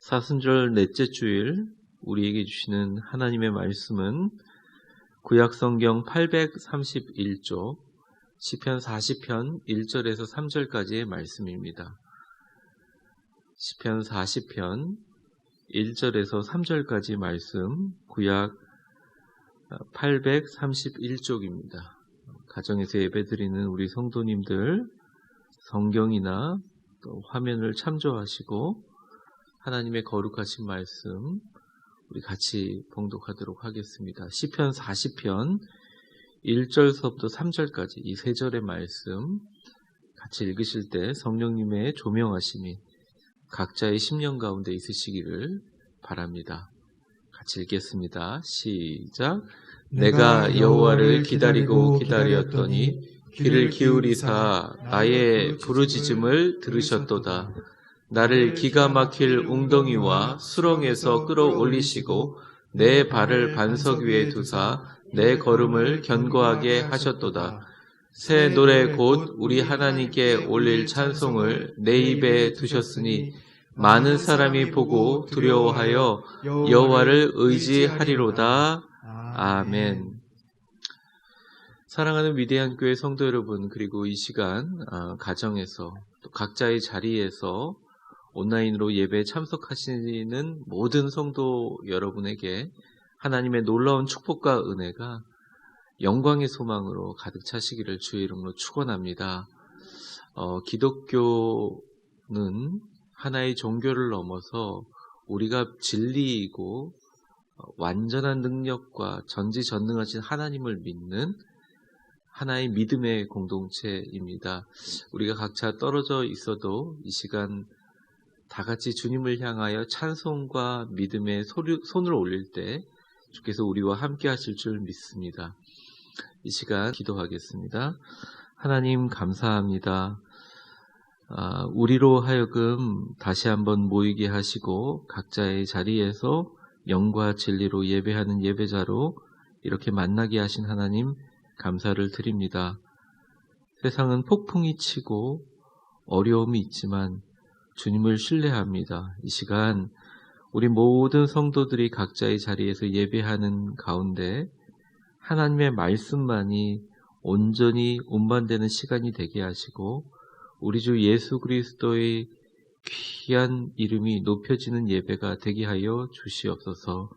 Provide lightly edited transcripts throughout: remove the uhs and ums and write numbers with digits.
사순절 넷째 주일 우리에게 주시는 하나님의 말씀은 구약성경 831쪽 시편 40편 1절에서 3절까지의 말씀입니다. 시편 40편 1절에서 3절까지 말씀, 구약 831쪽입니다. 가정에서 예배드리는 우리 성도님들 성경이나 또 화면을 참조하시고 하나님의 거룩하신 말씀 우리 같이 봉독하도록 하겠습니다. 시편 40편 1절서부터 3절까지 이 세 절의 말씀 같이 읽으실 때 성령님의 조명하심이 각자의 심령 가운데 있으시기를 바랍니다. 같이 읽겠습니다. 시작. 내가 여호와를 기다리고 기다렸더니 귀를 기울이사 나의 부르짖음을 들으셨도다. 나를 기가 막힐 웅덩이와 수렁에서 끌어올리시고 내 발을 반석 위에 두사 내 걸음을 견고하게 하셨도다. 새 노래 곧 우리 하나님께 올릴 찬송을 내 입에 두셨으니 많은 사람이 보고 두려워하여 여호와를 의지하리로다. 아멘. 사랑하는 위대한 교회 성도 여러분, 그리고 이 시간 가정에서 또 각자의 자리에서 온라인으로 예배에 참석하시는 모든 성도 여러분에게 하나님의 놀라운 축복과 은혜가 영광의 소망으로 가득 차시기를 주의 이름으로 축원합니다. 기독교는 하나의 종교를 넘어서 우리가 진리이고 완전한 능력과 전지전능하신 하나님을 믿는 하나의 믿음의 공동체입니다. 우리가 각자 떨어져 있어도 이 시간 다 같이 주님을 향하여 찬송과 믿음의 손을 올릴 때 주께서 우리와 함께 하실 줄 믿습니다. 이 시간 기도하겠습니다. 하나님 감사합니다. 우리로 하여금 다시 한번 모이게 하시고 각자의 자리에서 영과 진리로 예배하는 예배자로 이렇게 만나게 하신 하나님 감사를 드립니다. 세상은 폭풍이 치고 어려움이 있지만 주님을 신뢰합니다. 이 시간 우리 모든 성도들이 각자의 자리에서 예배하는 가운데 하나님의 말씀만이 온전히 운반되는 시간이 되게 하시고 우리 주 예수 그리스도의 귀한 이름이 높여지는 예배가 되게 하여 주시옵소서.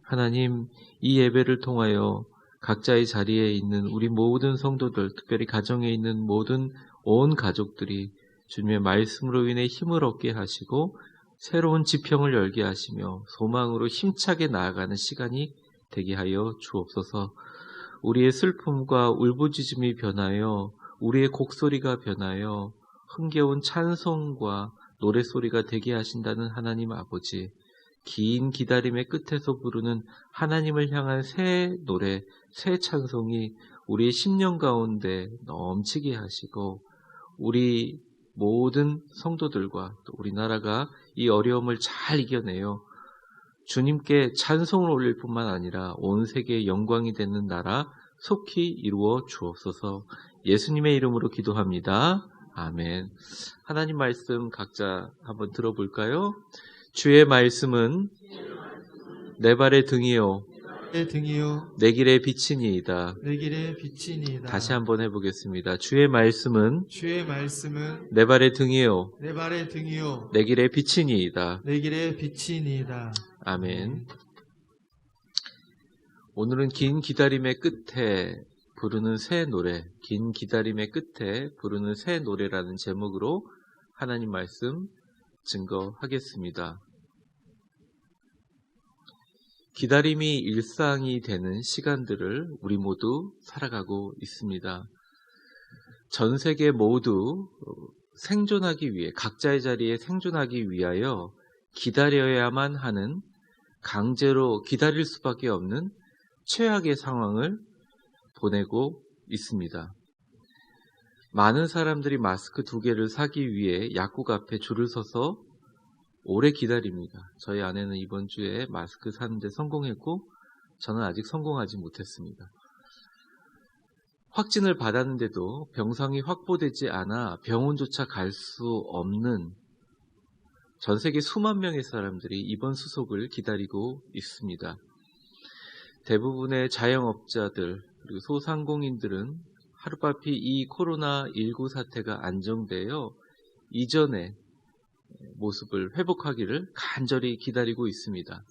하나님, 이 예배를 통하여 각자의 자리에 있는 우리 모든 성도들, 특별히 가정에 있는 모든 온 가족들이 주님의 말씀으로 인해 힘을 얻게 하시고 새로운 지평을 열게 하시며 소망으로 힘차게 나아가는 시간이 되게 하여 주옵소서. 우리의 슬픔과 울부짖음이 변하여 우리의 곡소리가 변하여 흥겨운 찬송과 노래소리가 되게 하신다는 하나님 아버지, 긴 기다림의 끝에서 부르는 하나님을 향한 새 노래, 새 찬송이 우리의 심령 가운데 넘치게 하시고 우리 모든 성도들과 또 우리나라가 이 어려움을 잘 이겨내어 주님께 찬송을 올릴 뿐만 아니라 온 세계의 영광이 되는 나라 속히 이루어 주옵소서. 예수님의 이름으로 기도합니다. 아멘. 하나님 말씀 각자 한번 들어볼까요? 주의 말씀은 내 발의 등이요 내 등이요 내 길의 빛이니이다. 내 길의 빛이니이다. 다시 한번 해보겠습니다. 주의 말씀은 내 발의 등이요 내 발의 등이요 내 길의 빛이니이다. 내 길의 빛이니이다. 아멘. 오늘은 긴 기다림의 끝에 부르는 새 노래, 긴 기다림의 끝에 부르는 새 노래라는 제목으로 하나님 말씀 증거하겠습니다. 기다림이 일상이 되는 시간들을 우리 모두 살아가고 있습니다. 전 세계 모두 생존하기 위해, 각자의 자리에 생존하기 위하여 기다려야만 하는, 강제로 기다릴 수밖에 없는 최악의 상황을 보내고 있습니다. 많은 사람들이 마스크 2개를 사기 위해 약국 앞에 줄을 서서 오래 기다립니다. 저희 아내는 이번 주에 마스크 사는데 성공했고 저는 아직 성공하지 못했습니다. 확진을 받았는데도 병상이 확보되지 않아 병원조차 갈 수 없는 전 세계 수만 명의 사람들이 이번 수속을 기다리고 있습니다. 대부분의 자영업자들 그리고 소상공인들은 하루빨리 이 코로나19 사태가 안정되어 이전의 모습을 회복하기를 간절히 기다리고 있습니다.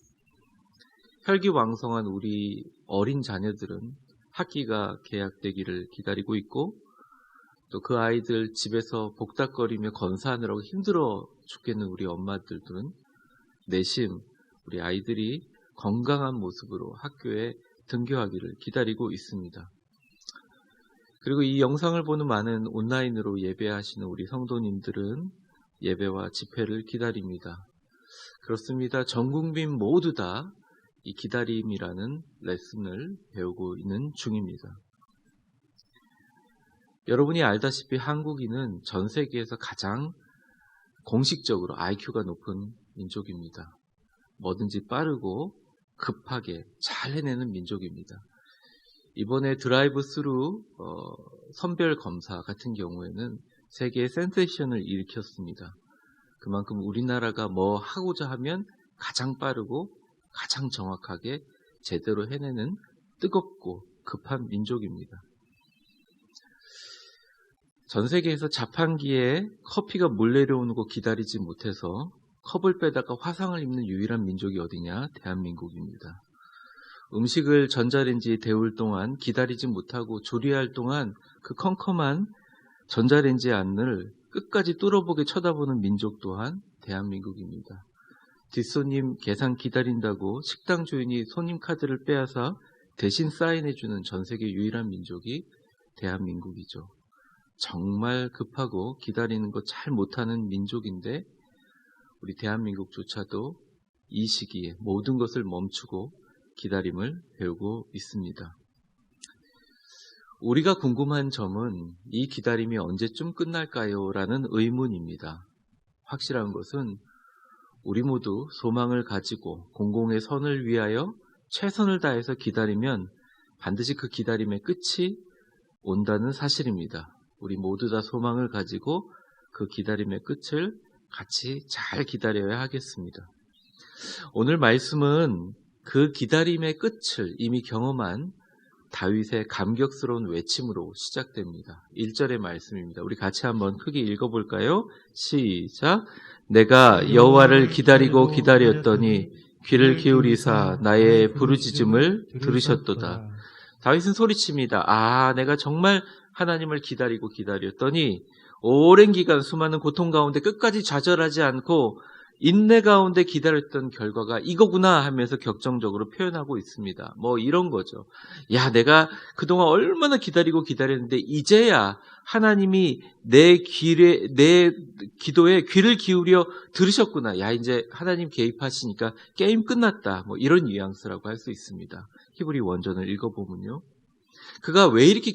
혈기왕성한 우리 어린 자녀들은 학기가 개학되기를 기다리고 있고 또 그 아이들 집에서 복닥거리며 건사하느라고 힘들어 죽겠는 우리 엄마들은 내심 우리 아이들이 건강한 모습으로 학교에 등교하기를 기다리고 있습니다. 그리고 이 영상을 보는 많은 온라인으로 예배하시는 우리 성도님들은 예배와 집회를 기다립니다. 그렇습니다. 전 국민 모두 다 이 기다림이라는 레슨을 배우고 있는 중입니다. 여러분이 알다시피 한국인은 전 세계에서 가장 공식적으로 IQ가 높은 민족입니다. 뭐든지 빠르고 급하게 잘 해내는 민족입니다. 이번에 드라이브 스루 선별 검사 같은 경우에는 세계의 센세이션을 일으켰습니다. 그만큼 우리나라가 뭐 하고자 하면 가장 빠르고 가장 정확하게 제대로 해내는 뜨겁고 급한 민족입니다. 전 세계에서 자판기에 커피가 물 내려오는 거 기다리지 못해서 컵을 빼다가 화상을 입는 유일한 민족이 어디냐? 대한민국입니다. 음식을 전자레인지에 데울 동안 기다리지 못하고 조리할 동안 그 컴컴한 전자레인지 안을 끝까지 뚫어보게 쳐다보는 민족 또한 대한민국입니다. 뒷손님 계산 기다린다고 식당 주인이 손님 카드를 빼앗아 대신 사인해주는 전 세계 유일한 민족이 대한민국이죠. 정말 급하고 기다리는 거 잘 못하는 민족인데 우리 대한민국조차도 이 시기에 모든 것을 멈추고 기다림을 배우고 있습니다. 우리가 궁금한 점은 이 기다림이 언제쯤 끝날까요? 라는 의문입니다. 확실한 것은 우리 모두 소망을 가지고 공공의 선을 위하여 최선을 다해서 기다리면 반드시 그 기다림의 끝이 온다는 사실입니다. 우리 모두 다 소망을 가지고 그 기다림의 끝을 같이 잘 기다려야 하겠습니다. 오늘 말씀은 그 기다림의 끝을 이미 경험한 다윗의 감격스러운 외침으로 시작됩니다. 1절의 말씀입니다. 우리 같이 한번 크게 읽어볼까요? 시작! 내가 여호와를 기다리고 기다렸더니 귀를 기울이사 나의 부르짖음을 들으셨도다. 다윗은 소리칩니다. 내가 정말 하나님을 기다리고 기다렸더니 오랜 기간 수많은 고통 가운데 끝까지 좌절하지 않고 인내 가운데 기다렸던 결과가 이거구나 하면서 격정적으로 표현하고 있습니다. 뭐 이런 거죠. 야, 내가 그동안 얼마나 기다리고 기다렸는데 이제야 하나님이 내 기도에 귀를 기울여 들으셨구나. 야, 이제 하나님 개입하시니까 게임 끝났다. 뭐 이런 뉘앙스라고 할 수 있습니다. 히브리 원전을 읽어보면요. 그가 왜 이렇게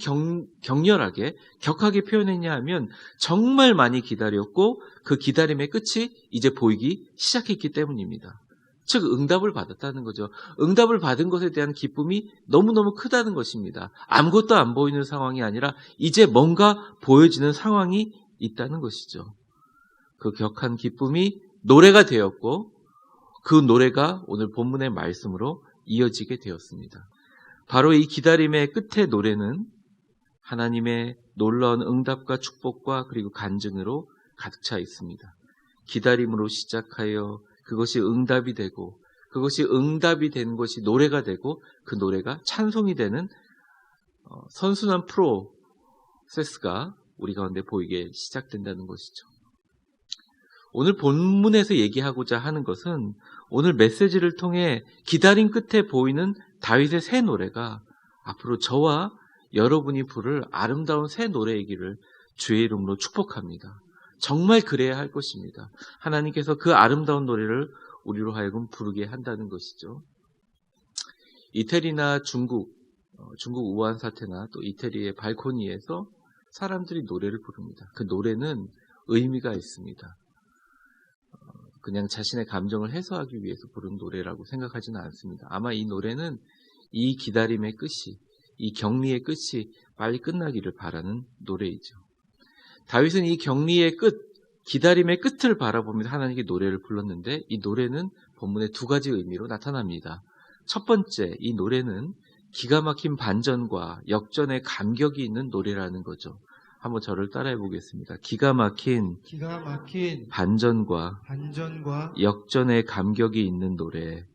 격렬하게, 격하게 표현했냐 하면 정말 많이 기다렸고 그 기다림의 끝이 이제 보이기 시작했기 때문입니다. 즉 응답을 받았다는 거죠. 응답을 받은 것에 대한 기쁨이 너무너무 크다는 것입니다. 아무것도 안 보이는 상황이 아니라 이제 뭔가 보여지는 상황이 있다는 것이죠. 그 격한 기쁨이 노래가 되었고 그 노래가 오늘 본문의 말씀으로 이어지게 되었습니다. 바로 이 기다림의 끝의 노래는 하나님의 놀라운 응답과 축복과 그리고 간증으로 가득 차 있습니다. 기다림으로 시작하여 그것이 응답이 되고 그것이 응답이 된 것이 노래가 되고 그 노래가 찬송이 되는 선순환 프로세스가 우리 가운데 보이게 시작된다는 것이죠. 오늘 본문에서 얘기하고자 하는 것은 오늘 메시지를 통해 기다림 끝에 보이는 다윗의 새 노래가 앞으로 저와 여러분이 부를 아름다운 새 노래이기를 주의 이름으로 축복합니다. 정말 그래야 할 것입니다. 하나님께서 그 아름다운 노래를 우리로 하여금 부르게 한다는 것이죠. 이태리나 중국 우한 사태나 또 이태리의 발코니에서 사람들이 노래를 부릅니다. 그 노래는 의미가 있습니다. 그냥 자신의 감정을 해소하기 위해서 부른 노래라고 생각하지는 않습니다. 아마 이 노래는 이 기다림의 끝이, 이 격리의 끝이 빨리 끝나기를 바라는 노래이죠. 다윗은 이 격리의 끝, 기다림의 끝을 바라보면서 하나님께 노래를 불렀는데 이 노래는 본문의 두 가지 의미로 나타납니다. 첫 번째, 이 노래는 기가 막힌 반전과 역전의 감격이 있는 노래라는 거죠. 한번 저를 따라해 보겠습니다. 기가 막힌 반전과 역전의 감격이 있는 노래.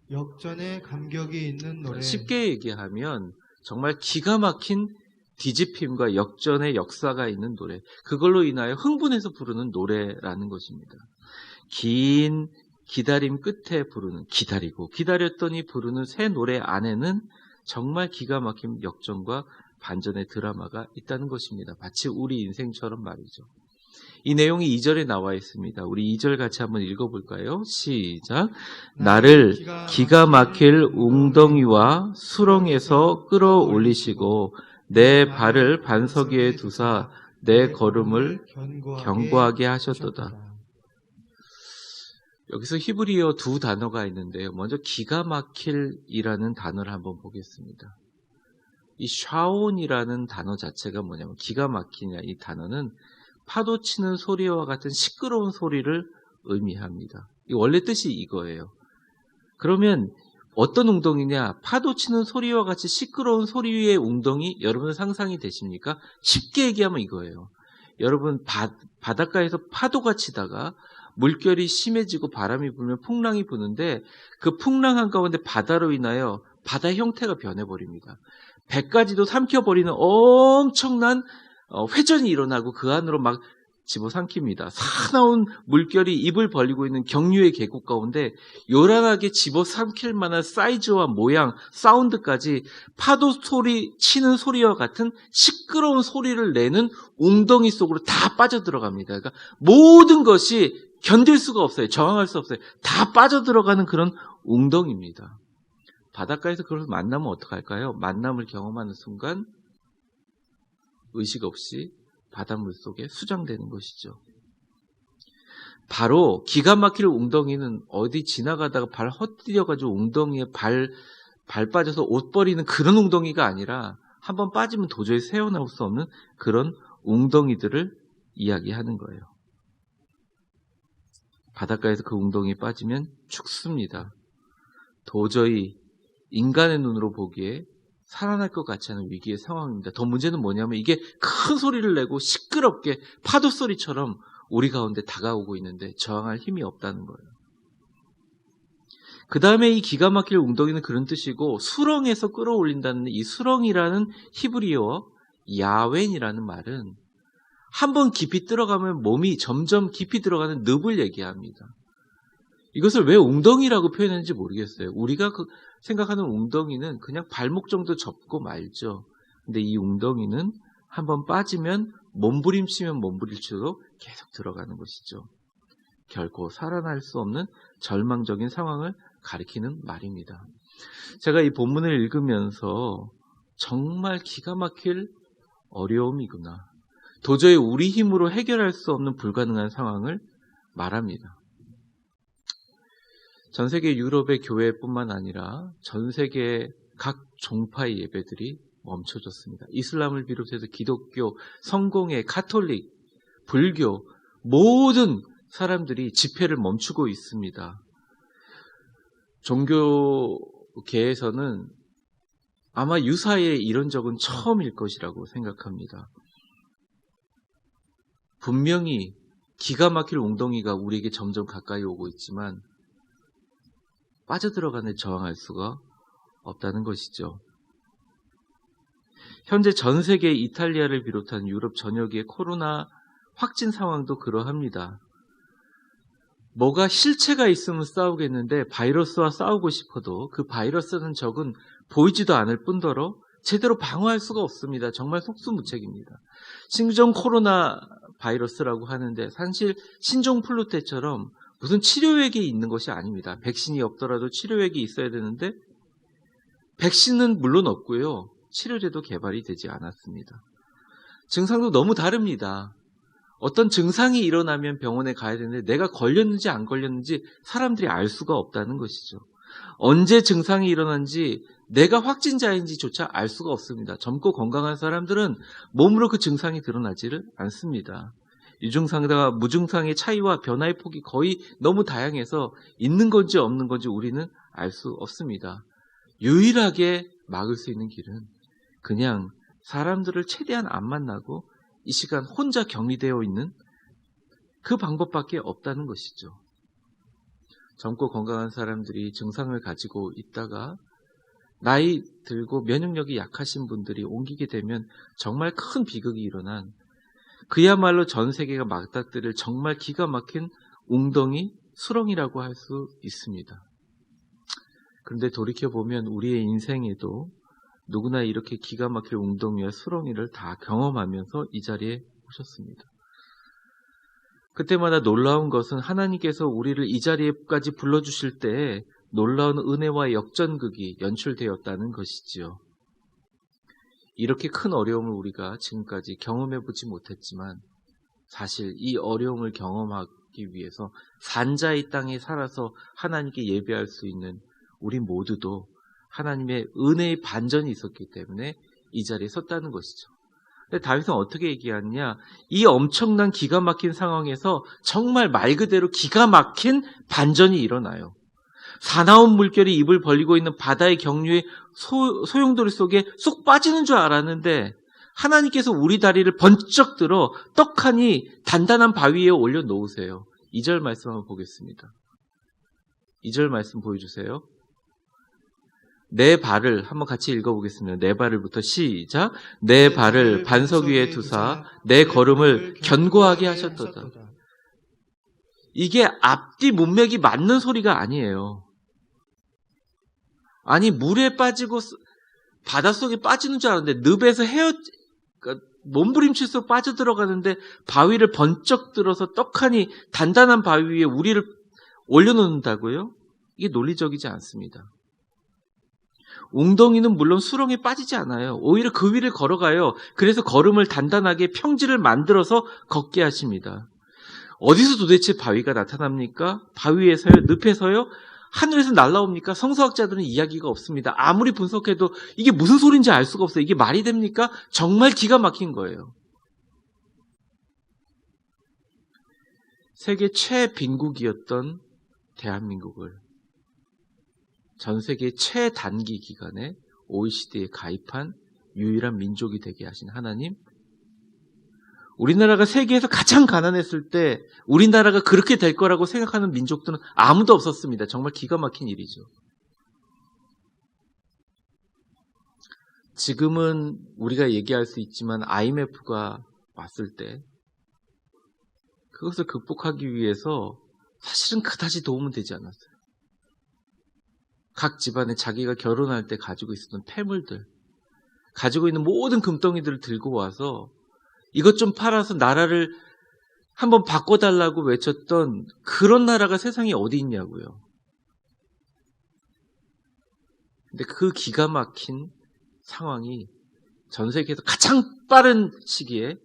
쉽게 얘기하면 정말 기가 막힌 뒤집힘과 역전의 역사가 있는 노래. 그걸로 인하여 흥분해서 부르는 노래라는 것입니다. 긴 기다림 끝에 부르는, 기다렸더니 부르는 새 노래 안에는 정말 기가 막힌 역전과 반전의 드라마가 있다는 것입니다. 마치 우리 인생처럼 말이죠. 이 내용이 2절에 나와 있습니다. 우리 2절 같이 한번 읽어볼까요? 시작. 나를 기가 막힐 웅덩이와 수렁에서 끌어올리시고 내 발을 반석 위에 두사 내 걸음을 견고하게 하셨도다. 여기서 히브리어 두 단어가 있는데요. 먼저 기가 막힐이라는 단어를 한번 보겠습니다. 이 샤온이라는 단어 자체가 뭐냐면 기가 막히냐, 이 단어는 파도 치는 소리와 같은 시끄러운 소리를 의미합니다. 이 원래 뜻이 이거예요. 그러면 어떤 웅덩이냐? 파도 치는 소리와 같이 시끄러운 소리의 웅덩이, 여러분 상상이 되십니까? 쉽게 얘기하면 이거예요. 여러분 바닷가에서 파도가 치다가 물결이 심해지고 바람이 불면 풍랑이 부는데 그 풍랑 한가운데 바다로 인하여 바다 형태가 변해버립니다. 배까지도 삼켜버리는 엄청난 회전이 일어나고 그 안으로 막 집어삼킵니다. 사나운 물결이 입을 벌리고 있는 경류의 계곡 가운데 요란하게 집어삼킬 만한 사이즈와 모양, 사운드까지 파도 소리 치는 소리와 같은 시끄러운 소리를 내는 웅덩이 속으로 다 빠져들어갑니다. 그러니까 모든 것이 견딜 수가 없어요. 저항할 수 없어요. 다 빠져들어가는 그런 웅덩이입니다. 바닷가에서 그걸 만나면 어떡할까요? 만남을 경험하는 순간 의식 없이 바닷물 속에 수장되는 것이죠. 바로 기가 막힐 웅덩이는 어디 지나가다가 발 헛디뎌가지고 웅덩이에 발 빠져서 옷 버리는 그런 웅덩이가 아니라 한번 빠지면 도저히 새어나올 수 없는 그런 웅덩이들을 이야기하는 거예요. 바닷가에서 그 웅덩이에 빠지면 죽습니다. 도저히 인간의 눈으로 보기에 살아날 것 같지 않은 위기의 상황입니다. 더 문제는 뭐냐면 이게 큰 소리를 내고 시끄럽게 파도 소리처럼 우리 가운데 다가오고 있는데 저항할 힘이 없다는 거예요. 그 다음에 이 기가 막힐 웅덩이는 그런 뜻이고, 수렁에서 끌어올린다는 이 수렁이라는 히브리어 야웬이라는 말은 한번 깊이 들어가면 몸이 점점 깊이 들어가는 늪을 얘기합니다. 이것을 왜 웅덩이라고 표현했는지 모르겠어요. 우리가 생각하는 웅덩이는 그냥 발목 정도 접고 말죠. 근데 이 웅덩이는 한번 빠지면 몸부림치면 몸부림치도록 계속 들어가는 것이죠. 결코 살아날 수 없는 절망적인 상황을 가리키는 말입니다. 제가 이 본문을 읽으면서 정말 기가 막힐 어려움이구나. 도저히 우리 힘으로 해결할 수 없는 불가능한 상황을 말합니다. 전 세계 유럽의 교회뿐만 아니라 전 세계 각 종파의 예배들이 멈춰졌습니다. 이슬람을 비롯해서 기독교, 성공회, 가톨릭, 불교 모든 사람들이 집회를 멈추고 있습니다. 종교계에서는 아마 유사의 이런 적은 처음일 것이라고 생각합니다. 분명히 기가 막힐 웅덩이가 우리에게 점점 가까이 오고 있지만 빠져들어가는 저항할 수가 없다는 것이죠. 현재 전 세계 이탈리아를 비롯한 유럽 전역의 코로나 확진 상황도 그러합니다. 뭐가 실체가 있으면 싸우겠는데 바이러스와 싸우고 싶어도 그 바이러스는 적은 보이지도 않을 뿐더러 제대로 방어할 수가 없습니다. 정말 속수무책입니다. 신종 코로나 바이러스라고 하는데 사실 신종 플루 때처럼 무슨 치료액이 있는 것이 아닙니다. 백신이 없더라도 치료액이 있어야 되는데 백신은 물론 없고요. 치료제도 개발이 되지 않았습니다. 증상도 너무 다릅니다. 어떤 증상이 일어나면 병원에 가야 되는데 내가 걸렸는지 안 걸렸는지 사람들이 알 수가 없다는 것이죠. 언제 증상이 일어난지 내가 확진자인지조차 알 수가 없습니다. 젊고 건강한 사람들은 몸으로 그 증상이 드러나지를 않습니다. 유증상과 무증상의 차이와 변화의 폭이 거의 너무 다양해서 있는 건지 없는 건지 우리는 알 수 없습니다. 유일하게 막을 수 있는 길은 그냥 사람들을 최대한 안 만나고 이 시간 혼자 격리되어 있는 그 방법밖에 없다는 것이죠. 젊고 건강한 사람들이 증상을 가지고 있다가 나이 들고 면역력이 약하신 분들이 옮기게 되면 정말 큰 비극이 일어난, 그야말로 전 세계가 맞닥뜨릴 정말 기가 막힌 웅덩이 수렁이라고 할 수 있습니다. 그런데 돌이켜보면 우리의 인생에도 누구나 이렇게 기가 막힐 웅덩이와 수렁이를 다 경험하면서 이 자리에 오셨습니다. 그때마다 놀라운 것은 하나님께서 우리를 이 자리에까지 불러주실 때 놀라운 은혜와 역전극이 연출되었다는 것이지요. 이렇게 큰 어려움을 우리가 지금까지 경험해보지 못했지만 사실 이 어려움을 경험하기 위해서 산자의 땅에 살아서 하나님께 예배할 수 있는 우리 모두도 하나님의 은혜의 반전이 있었기 때문에 이 자리에 섰다는 것이죠. 근데 다윗은 어떻게 얘기하느냐? 이 엄청난 기가 막힌 상황에서 정말 말 그대로 기가 막힌 반전이 일어나요. 사나운 물결이 입을 벌리고 있는 바다의 경류의 소용돌이 속에 쏙 빠지는 줄 알았는데 하나님께서 우리 다리를 번쩍 들어 떡하니 단단한 바위 위에 올려놓으세요. 2절 말씀 한번 보겠습니다. 2절 말씀 보여주세요. 내 발을 한번 같이 읽어보겠습니다. 내 발을부터 시작. 내 발을 반석 위에 두사 내 걸음을 견고하게 하셨도다. 이게 앞뒤 문맥이 맞는 소리가 아니에요. 아니 물에 빠지고 바닷속에 빠지는 줄 알았는데 늪에서 그러니까 몸부림치면서 빠져들어가는데 바위를 번쩍 들어서 떡하니 단단한 바위 위에 우리를 올려놓는다고요? 이게 논리적이지 않습니다. 웅덩이는 물론 수렁에 빠지지 않아요. 오히려 그 위를 걸어가요. 그래서 걸음을 단단하게 평지를 만들어서 걷게 하십니다. 어디서 도대체 바위가 나타납니까? 바위에서요? 늪에서요? 하늘에서 날라옵니까? 성서학자들은 이야기가 없습니다. 아무리 분석해도 이게 무슨 소리인지 알 수가 없어요. 이게 말이 됩니까? 정말 기가 막힌 거예요. 세계 최빈국이었던 대한민국을 전 세계 최단기 기간에 OECD에 가입한 유일한 민족이 되게 하신 하나님, 우리나라가 세계에서 가장 가난했을 때 우리나라가 그렇게 될 거라고 생각하는 민족들은 아무도 없었습니다. 정말 기가 막힌 일이죠. 지금은 우리가 얘기할 수 있지만 IMF가 왔을 때 그것을 극복하기 위해서 사실은 그다지 도움은 되지 않았어요. 각 집안에 자기가 결혼할 때 가지고 있었던 폐물들, 가지고 있는 모든 금덩이들을 들고 와서 이것 좀 팔아서 나라를 한번 바꿔달라고 외쳤던 그런 나라가 세상에 어디 있냐고요. 근데 그 기가 막힌 상황이 전 세계에서 가장 빠른 시기에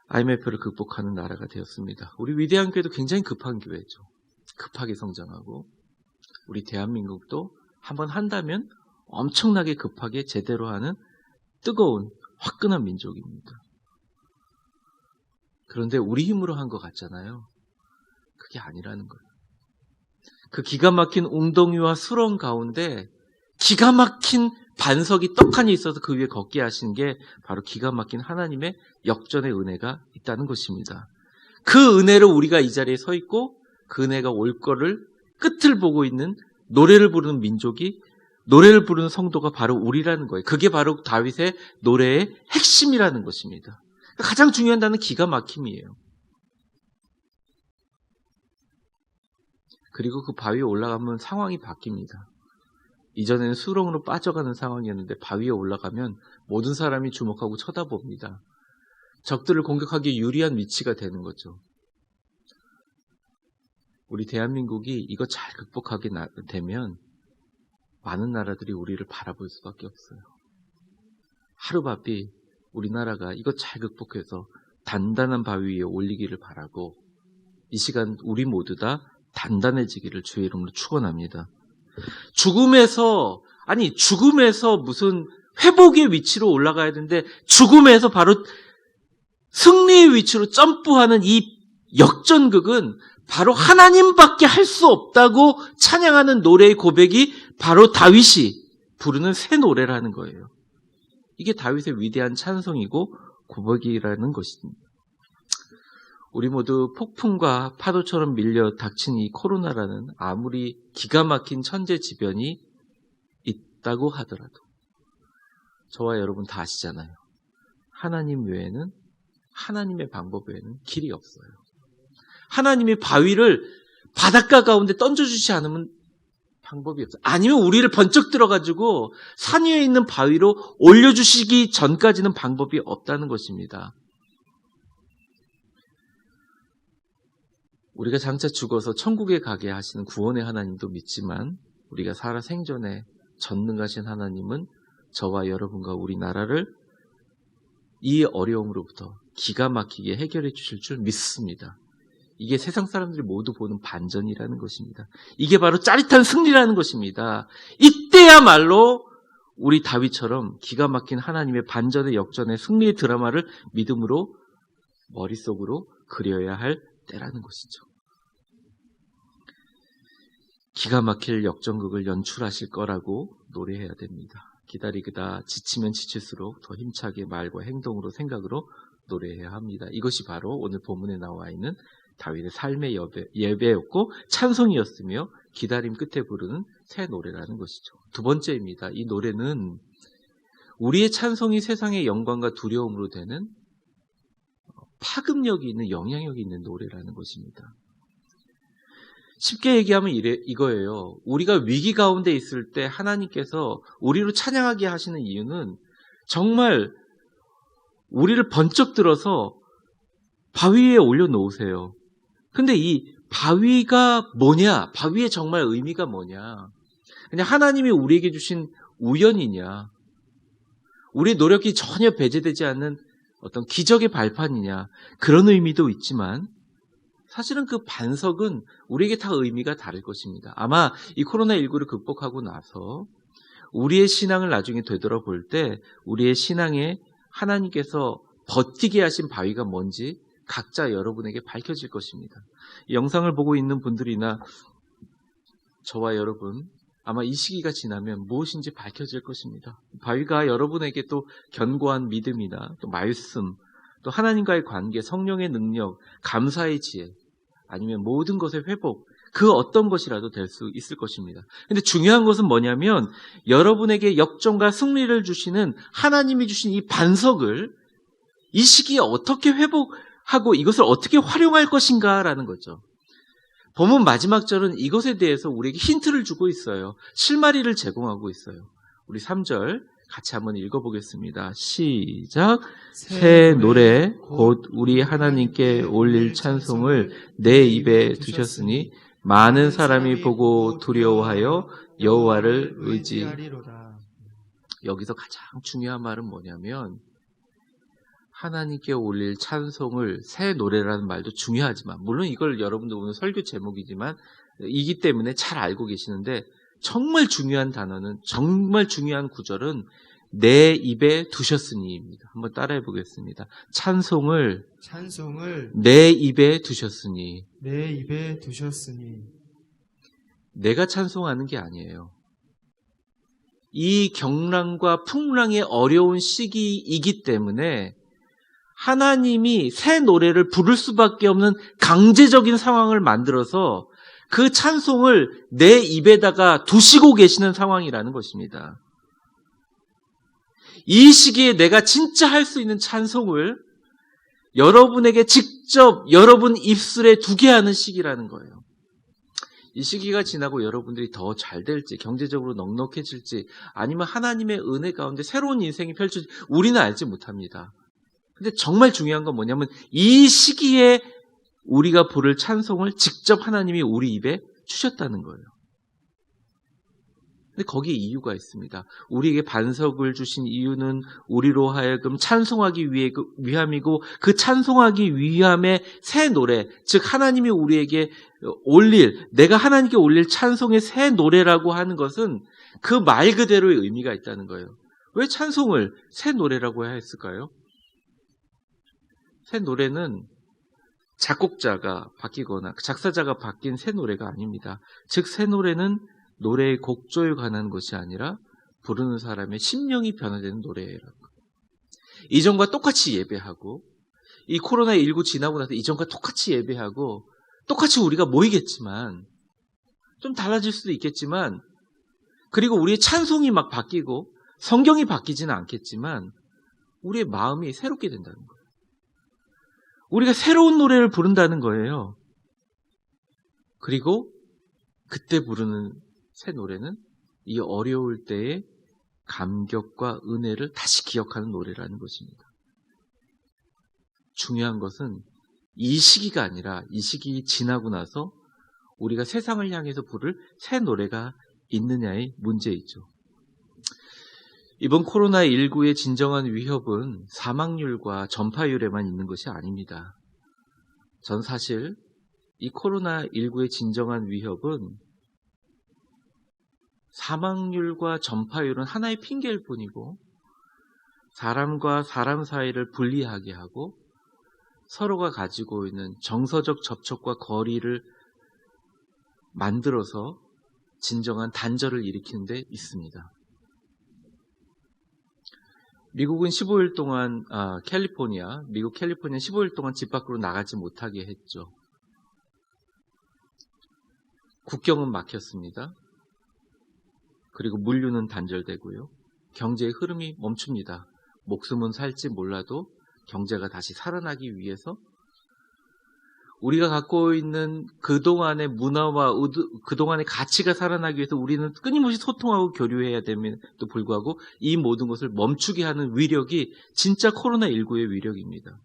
IMF를 극복하는 나라가 되었습니다. 우리 위대한 교회도 굉장히 급한 교회죠. 급하게 성장하고 우리 대한민국도 한번 한다면 엄청나게 급하게 제대로 하는 뜨거운 화끈한 민족입니다. 그런데 우리 힘으로 한 것 같잖아요. 그게 아니라는 거예요. 그 기가 막힌 웅덩이와 수렁 가운데 기가 막힌 반석이 떡하니 있어서 그 위에 걷게 하신 게 바로 기가 막힌 하나님의 역전의 은혜가 있다는 것입니다. 그 은혜로 우리가 이 자리에 서 있고 그 은혜가 올 거를 끝을 보고 있는 노래를 부르는 민족이, 노래를 부르는 성도가 바로 우리라는 거예요. 그게 바로 다윗의 노래의 핵심이라는 것입니다. 가장 중요한 단어는 기가 막힘이에요. 그리고 그 바위에 올라가면 상황이 바뀝니다. 이전에는 수렁으로 빠져가는 상황이었는데 바위에 올라가면 모든 사람이 주목하고 쳐다봅니다. 적들을 공격하기 유리한 위치가 되는 거죠. 우리 대한민국이 이거 잘 극복하게 되면 많은 나라들이 우리를 바라볼 수밖에 없어요. 하루바삐 우리나라가 이거 잘 극복해서 단단한 바위 위에 올리기를 바라고 이 시간 우리 모두 다 단단해지기를 주의 이름으로 축원합니다. 죽음에서 무슨 회복의 위치로 올라가야 되는데 죽음에서 바로 승리의 위치로 점프하는 이 역전극은 바로 하나님밖에 할 수 없다고 찬양하는 노래의 고백이 바로 다윗이 부르는 새 노래라는 거예요. 이게 다윗의 위대한 찬송이고 고백이라는 것입니다. 우리 모두 폭풍과 파도처럼 밀려 닥친 이 코로나라는 아무리 기가 막힌 천재지변이 있다고 하더라도 저와 여러분 다 아시잖아요. 하나님 외에는, 하나님의 방법 외에는 길이 없어요. 하나님이 바위를 바닷가 가운데 던져주지 않으면 방법이 없어요. 아니면 우리를 번쩍 들어가지고 산 위에 있는 바위로 올려주시기 전까지는 방법이 없다는 것입니다. 우리가 장차 죽어서 천국에 가게 하시는 구원의 하나님도 믿지만 우리가 살아 생전에 전능하신 하나님은 저와 여러분과 우리나라를 이 어려움으로부터 기가 막히게 해결해 주실 줄 믿습니다. 이게 세상 사람들이 모두 보는 반전이라는 것입니다. 이게 바로 짜릿한 승리라는 것입니다. 이때야말로 우리 다윗처럼 기가 막힌 하나님의 반전의 역전의 승리의 드라마를 믿음으로 머릿속으로 그려야 할 때라는 것이죠. 기가 막힐 역전극을 연출하실 거라고 노래해야 됩니다. 기다리다 지치면 지칠수록 더 힘차게 말과 행동으로 생각으로 노래해야 합니다. 이것이 바로 오늘 본문에 나와 있는 다윗의 삶의 예배였고 찬송이었으며 기다림 끝에 부르는 새 노래라는 것이죠. 두 번째입니다. 이 노래는 우리의 찬송이 세상의 영광과 두려움으로 되는 파급력이 있는, 영향력이 있는 노래라는 것입니다. 쉽게 얘기하면 이거예요. 우리가 위기 가운데 있을 때 하나님께서 우리로 찬양하게 하시는 이유는 정말 우리를 번쩍 들어서 바위 위에 올려놓으세요. 근데 이 바위가 뭐냐? 바위의 정말 의미가 뭐냐? 그냥 하나님이 우리에게 주신 우연이냐? 우리의 노력이 전혀 배제되지 않는 어떤 기적의 발판이냐? 그런 의미도 있지만 사실은 그 반석은 우리에게 다 의미가 다를 것입니다. 아마 이 코로나19를 극복하고 나서 우리의 신앙을 나중에 되돌아볼 때 우리의 신앙에 하나님께서 버티게 하신 바위가 뭔지 각자 여러분에게 밝혀질 것입니다. 이 영상을 보고 있는 분들이나 저와 여러분 아마 이 시기가 지나면 무엇인지 밝혀질 것입니다. 바위가 여러분에게 또 견고한 믿음이나 또 말씀, 또 하나님과의 관계, 성령의 능력, 감사의 지혜, 아니면 모든 것의 회복, 그 어떤 것이라도 될 수 있을 것입니다. 근데 중요한 것은 뭐냐면 여러분에게 역전과 승리를 주시는 하나님이 주신 이 반석을 이 시기에 어떻게 회복하고 이것을 어떻게 활용할 것인가라는 거죠. 본문 마지막 절은 이것에 대해서 우리에게 힌트를 주고 있어요. 실마리를 제공하고 있어요. 우리 3절 같이 한번 읽어보겠습니다. 시작. 새 노래 곧 우리 하나님께 올릴 찬송을 내 입에 두셨으니 많은 사람이 보고 두려워하여 여호와를 의지하리로다. 여기서 가장 중요한 말은 뭐냐면 하나님께 올릴 찬송을 새 노래라는 말도 중요하지만 물론 이걸 여러분들 오늘 설교 제목이지만 이기 때문에 잘 알고 계시는데 정말 중요한 단어는 정말 중요한 구절은 내 입에 두셨으니입니다. 한번 따라해 보겠습니다. 찬송을 내 입에 두셨으니. 내 입에 두셨으니. 내가 찬송하는 게 아니에요. 이 경랑과 풍랑의 어려운 시기이기 때문에 하나님이 새 노래를 부를 수밖에 없는 강제적인 상황을 만들어서 그 찬송을 내 입에다가 두시고 계시는 상황이라는 것입니다. 이 시기에 내가 진짜 할 수 있는 찬송을 여러분에게 직접 여러분 입술에 두게 하는 시기라는 거예요. 이 시기가 지나고 여러분들이 더 잘 될지, 경제적으로 넉넉해질지, 아니면 하나님의 은혜 가운데 새로운 인생이 펼쳐질지 우리는 알지 못합니다. 근데 정말 중요한 건 뭐냐면 이 시기에 우리가 부를 찬송을 직접 하나님이 우리 입에 주셨다는 거예요. 근데 거기에 이유가 있습니다. 우리에게 반석을 주신 이유는 우리로 하여금 찬송하기 위함이고 그 찬송하기 위함의 새 노래, 즉 하나님이 우리에게 내가 하나님께 올릴 찬송의 새 노래라고 하는 것은 그 말 그대로의 의미가 있다는 거예요. 왜 찬송을 새 노래라고 해야 했을까요? 새 노래는 작곡자가 바뀌거나 작사자가 바뀐 새 노래가 아닙니다. 즉, 새 노래는 노래의 곡조에 관한 것이 아니라 부르는 사람의 심령이 변화되는 노래예요. 이전과 똑같이 예배하고, 이 코로나19 지나고 나서 이전과 똑같이 예배하고, 똑같이 우리가 모이겠지만, 좀 달라질 수도 있겠지만, 그리고 우리의 찬송이 막 바뀌고, 성경이 바뀌지는 않겠지만, 우리의 마음이 새롭게 된다는 거예요. 우리가 새로운 노래를 부른다는 거예요. 그리고 그때 부르는 새 노래는 이 어려울 때의 감격과 은혜를 다시 기억하는 노래라는 것입니다. 중요한 것은 이 시기가 아니라 이 시기 지나고 나서 우리가 세상을 향해서 부를 새 노래가 있느냐의 문제이죠. 이번 코로나19의 진정한 위협은 사망률과 전파율에만 있는 것이 아닙니다. 전 사실 이 코로나19의 진정한 위협은 사망률과 전파율은 하나의 핑계일 뿐이고, 사람과 사람 사이를 분리하게 하고 서로가 가지고 있는 정서적 접촉과 거리를 만들어서 진정한 단절을 일으키는 데 있습니다. 미국은 15일 동안 미국 캘리포니아 15일 동안 집 밖으로 나가지 못하게 했죠. 국경은 막혔습니다. 그리고 물류는 단절되고요. 경제의 흐름이 멈춥니다. 목숨은 살지 몰라도 경제가 다시 살아나기 위해서 우리가 갖고 있는 그동안의 문화와 그동안의 가치가 살아나기 위해서 우리는 끊임없이 소통하고 교류해야 됨에도 불구하고 이 모든 것을 멈추게 하는 위력이 진짜 코로나19의 위력입니다.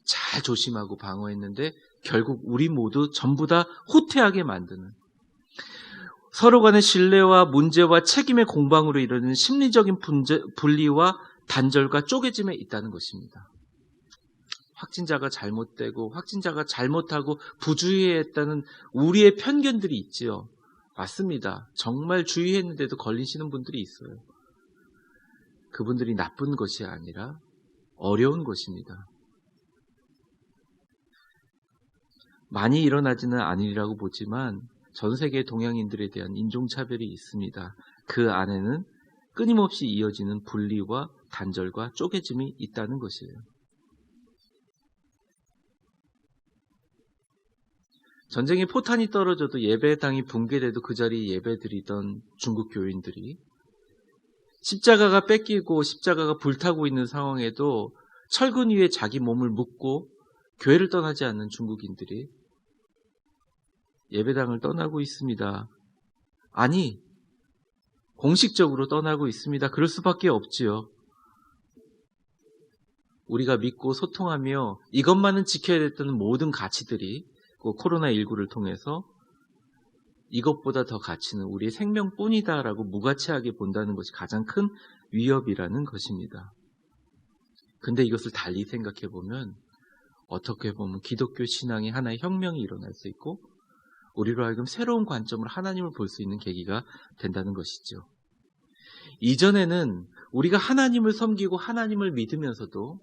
잘 조심하고 방어했는데 결국 우리 모두 전부 다 후퇴하게 만드는, 서로 간의 신뢰와 문제와 책임의 공방으로 이루어지는 심리적인 분리와 단절과 쪼개짐에 있다는 것입니다. 확진자가 잘못되고 확진자가 잘못하고 부주의했다는 우리의 편견들이 있지요. 맞습니다. 정말 주의했는데도 걸리시는 분들이 있어요. 그분들이 나쁜 것이 아니라 어려운 것입니다. 많이 일어나지는 않으리라고 보지만 전 세계 동양인들에 대한 인종차별이 있습니다. 그 안에는 끊임없이 이어지는 분리와 단절과 쪼개짐이 있다는 것이에요. 전쟁의 포탄이 떨어져도 예배당이 붕괴돼도 그 자리에 예배드리던 중국 교인들이, 십자가가 뺏기고 십자가가 불타고 있는 상황에도 철근 위에 자기 몸을 묻고 교회를 떠나지 않는 중국인들이 예배당을 떠나고 있습니다. 아니, 공식적으로 떠나고 있습니다. 그럴 수밖에 없지요. 우리가 믿고 소통하며 이것만은 지켜야 됐던 모든 가치들이 코로나19를 통해서 이것보다 더 가치는 우리의 생명뿐이다라고 무가치하게 본다는 것이 가장 큰 위협이라는 것입니다. 근데 이것을 달리 생각해 보면 어떻게 보면 기독교 신앙의 하나의 혁명이 일어날 수 있고 우리로 하여금 새로운 관점으로 하나님을 볼 수 있는 계기가 된다는 것이죠. 이전에는 우리가 하나님을 섬기고 하나님을 믿으면서도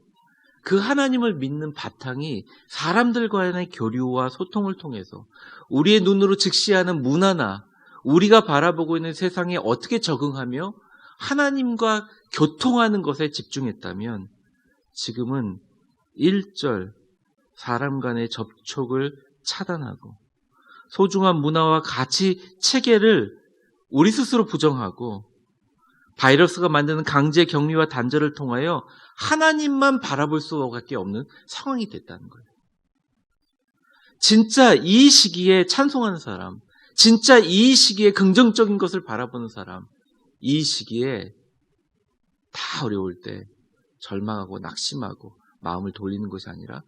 그 하나님을 믿는 바탕이 사람들과의 교류와 소통을 통해서 우리의 눈으로 직시하는 문화나 우리가 바라보고 있는 세상에 어떻게 적응하며 하나님과 교통하는 것에 집중했다면, 지금은 일절 사람 간의 접촉을 차단하고 소중한 문화와 가치 체계를 우리 스스로 부정하고 바이러스가 만드는 강제 격리와 단절을 통하여 하나님만 바라볼 수밖에 없는 상황이 됐다는 거예요. 진짜 이 시기에 찬송하는 사람, 진짜 이 시기에 긍정적인 것을 바라보는 사람, 이 시기에 다 어려울 때 절망하고 낙심하고 마음을 돌리는 것이 아니라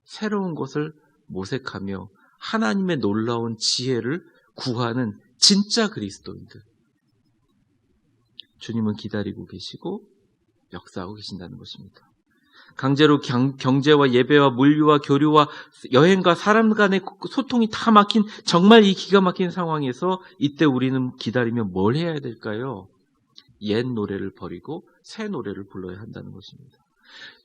새로운 것을 모색하며 하나님의 놀라운 지혜를 구하는 진짜 그리스도인들, 주님은 기다리고 계시고 역사하고 계신다는 것입니다. 강제로 경제와 예배와 물류와 교류와 여행과 사람 간의 소통이 다 막힌 정말 이 기가 막힌 상황에서 이때 우리는 기다리며 뭘 해야 될까요? 옛 노래를 버리고 새 노래를 불러야 한다는 것입니다.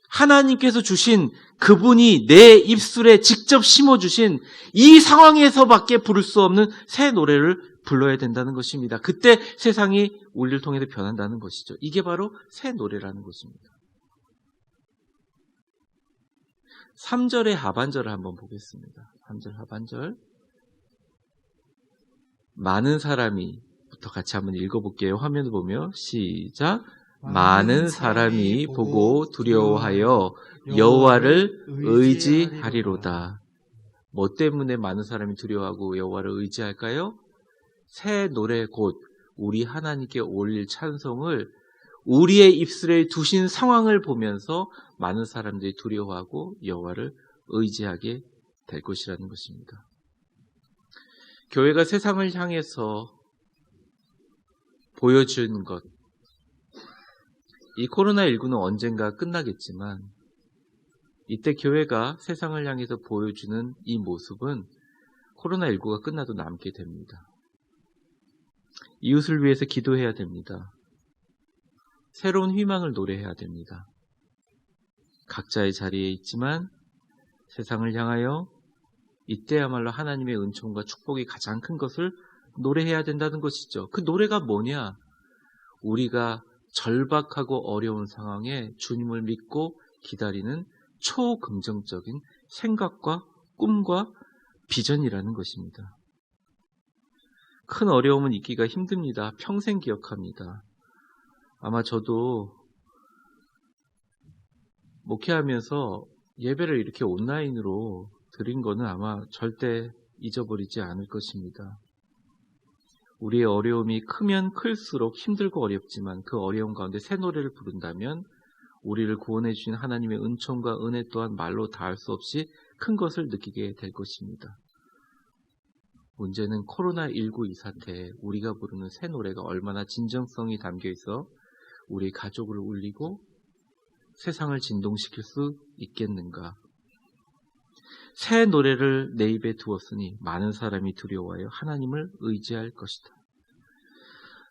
하나님께서 주신 그분이 내 입술에 직접 심어주신 이 상황에서밖에 부를 수 없는 새 노래를 불러야 된다는 것입니다. 그때 세상이 우리를 통해서 변한다는 것이죠. 이게 바로 새 노래라는 것입니다. 3절의 하반절을 한번 보겠습니다. 3절 하반절. 많은 사람이 부터 같이 한번 읽어볼게요. 화면을 보며 시작. 많은 사람이 보고 두려워하여 여호와를 의지하리로다. 뭐 때문에 많은 사람이 두려워하고 여호와를 의지할까요? 새 노래 곧 우리 하나님께 올릴 찬송을 우리의 입술에 두신 상황을 보면서 많은 사람들이 두려워하고 여호와를 의지하게 될 것이라는 것입니다. 교회가 세상을 향해서 보여준 것, 이 코로나19는 언젠가 끝나겠지만 이때 교회가 세상을 향해서 보여주는 이 모습은 코로나19가 끝나도 남게 됩니다. 이웃을 위해서 기도해야 됩니다. 새로운 희망을 노래해야 됩니다. 각자의 자리에 있지만 세상을 향하여 이때야말로 하나님의 은총과 축복이 가장 큰 것을 노래해야 된다는 것이죠. 그 노래가 뭐냐? 우리가 절박하고 어려운 상황에 주님을 믿고 기다리는 초긍정적인 생각과 꿈과 비전이라는 것입니다. 큰 어려움은 잊기가 힘듭니다. 평생 기억합니다. 아마 저도 목회하면서 예배를 이렇게 온라인으로 드린 거는 아마 절대 잊어버리지 않을 것입니다. 우리의 어려움이 크면 클수록 힘들고 어렵지만 그 어려움 가운데 새 노래를 부른다면 우리를 구원해 주신 하나님의 은총과 은혜 또한 말로 다할 수 없이 큰 것을 느끼게 될 것입니다. 문제는 코로나19 이 사태에 우리가 부르는 새 노래가 얼마나 진정성이 담겨 있어 우리 가족을 울리고 세상을 진동시킬 수 있겠는가. 새 노래를 내 입에 두었으니 많은 사람이 두려워하여 하나님을 의지할 것이다.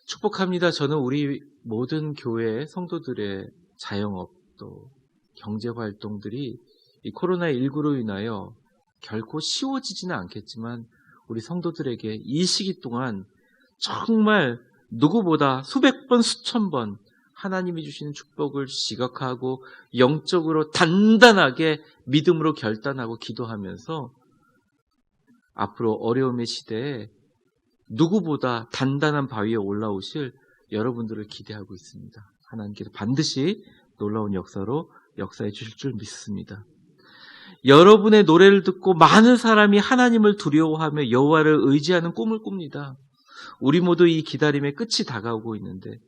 축복합니다. 저는 우리 모든 교회 성도들의 자영업 또 경제활동들이 이 코로나19로 인하여 결코 쉬워지지는 않겠지만 우리 성도들에게 이 시기 동안 정말 누구보다 수백 번, 수천 번 하나님이 주시는 축복을 지각하고 영적으로 단단하게 믿음으로 결단하고 기도하면서 앞으로 어려움의 시대에 누구보다 단단한 바위에 올라오실 여러분들을 기대하고 있습니다. 하나님께서 반드시 놀라운 역사로 역사해 주실 줄 믿습니다. 여러분의 노래를 듣고 많은 사람이 하나님을 두려워하며 여호와를 의지하는 꿈을 꿉니다. 우리 모두 이 기다림의 끝이 다가오고 있는데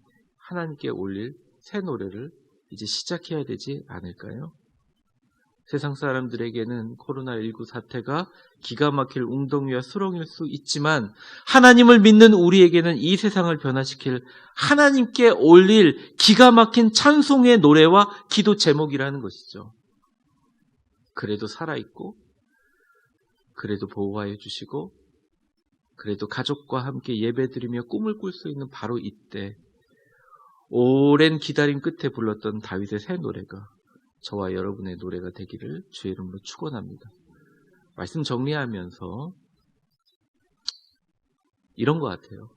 하나님께 올릴 새 노래를 이제 시작해야 되지 않을까요? 세상 사람들에게는 코로나19 사태가 기가 막힐 웅덩이와 수렁일 수 있지만 하나님을 믿는 우리에게는 이 세상을 변화시킬 하나님께 올릴 기가 막힌 찬송의 노래와 기도 제목이라는 것이죠. 그래도 살아있고 그래도 보호하여 주시고 그래도 가족과 함께 예배드리며 꿈을 꿀 수 있는 바로 이때 오랜 기다림 끝에 불렀던 다윗의 새 노래가 저와 여러분의 노래가 되기를 주의 이름으로 축원합니다. 말씀 정리하면서 이런 것 같아요.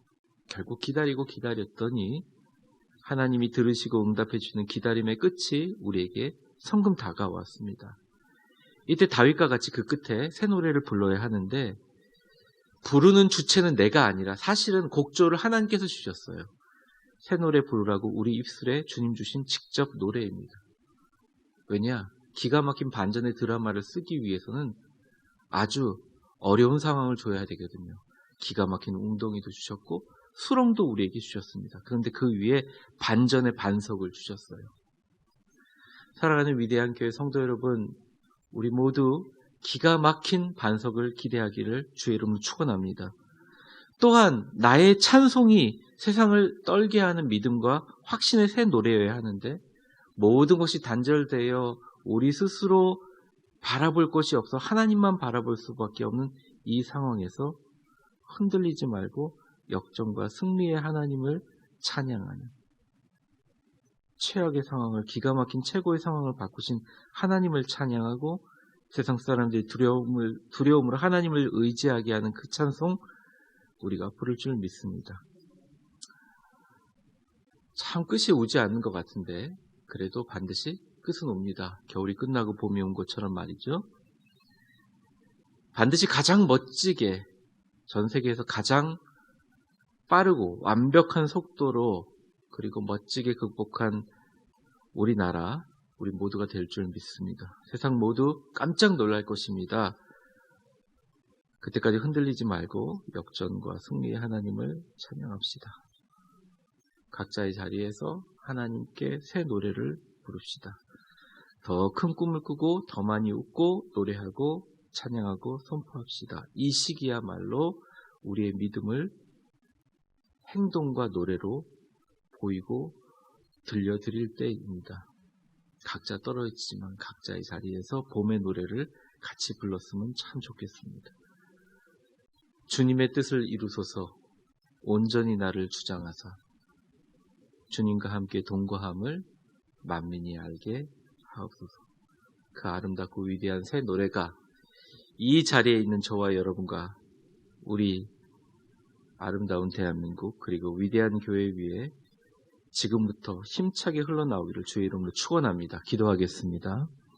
결국 기다리고 기다렸더니 하나님이 들으시고 응답해 주시는 기다림의 끝이 우리에게 성금 다가왔습니다. 이때 다윗과 같이 그 끝에 새 노래를 불러야 하는데 부르는 주체는 내가 아니라 사실은 곡조를 하나님께서 주셨어요. 새 노래 부르라고 우리 입술에 주님 주신 직접 노래입니다. 왜냐? 기가 막힌 반전의 드라마를 쓰기 위해서는 아주 어려운 상황을 줘야 되거든요. 기가 막힌 웅덩이도 주셨고 수렁도 우리에게 주셨습니다. 그런데 그 위에 반전의 반석을 주셨어요. 사랑하는 위대한 교회 성도 여러분, 우리 모두 기가 막힌 반석을 기대하기를 주의 이름으로 축원합니다. 또한 나의 찬송이 세상을 떨게 하는 믿음과 확신의 새 노래여야 하는데 모든 것이 단절되어 우리 스스로 바라볼 것이 없어 하나님만 바라볼 수밖에 없는 이 상황에서 흔들리지 말고 역정과 승리의 하나님을 찬양하는 최악의 상황을 기가 막힌 최고의 상황을 바꾸신 하나님을 찬양하고 세상 사람들이 두려움으로 하나님을 의지하게 하는 그 찬송 우리가 부를 줄 믿습니다. 참 끝이 오지 않는 것 같은데 그래도 반드시 끝은 옵니다. 겨울이 끝나고 봄이 온 것처럼 말이죠. 반드시 가장 멋지게 전 세계에서 가장 빠르고 완벽한 속도로 그리고 멋지게 극복한 우리나라, 우리 모두가 될 줄 믿습니다. 세상 모두 깜짝 놀랄 것입니다. 그때까지 흔들리지 말고 역전과 승리의 하나님을 찬양합시다. 각자의 자리에서 하나님께 새 노래를 부릅시다. 더 큰 꿈을 꾸고 더 많이 웃고 노래하고 찬양하고 선포합시다. 이 시기야말로 우리의 믿음을 행동과 노래로 보이고 들려드릴 때입니다. 각자 떨어지지만 각자의 자리에서 봄의 노래를 같이 불렀으면 참 좋겠습니다. 주님의 뜻을 이루소서 온전히 나를 주장하사 주님과 함께 동거함을 만민이 알게 하옵소서. 그 아름답고 위대한 새 노래가 이 자리에 있는 저와 여러분과 우리 아름다운 대한민국 그리고 위대한 교회 위에 지금부터 힘차게 흘러나오기를 주의 이름으로 축원합니다. 기도하겠습니다.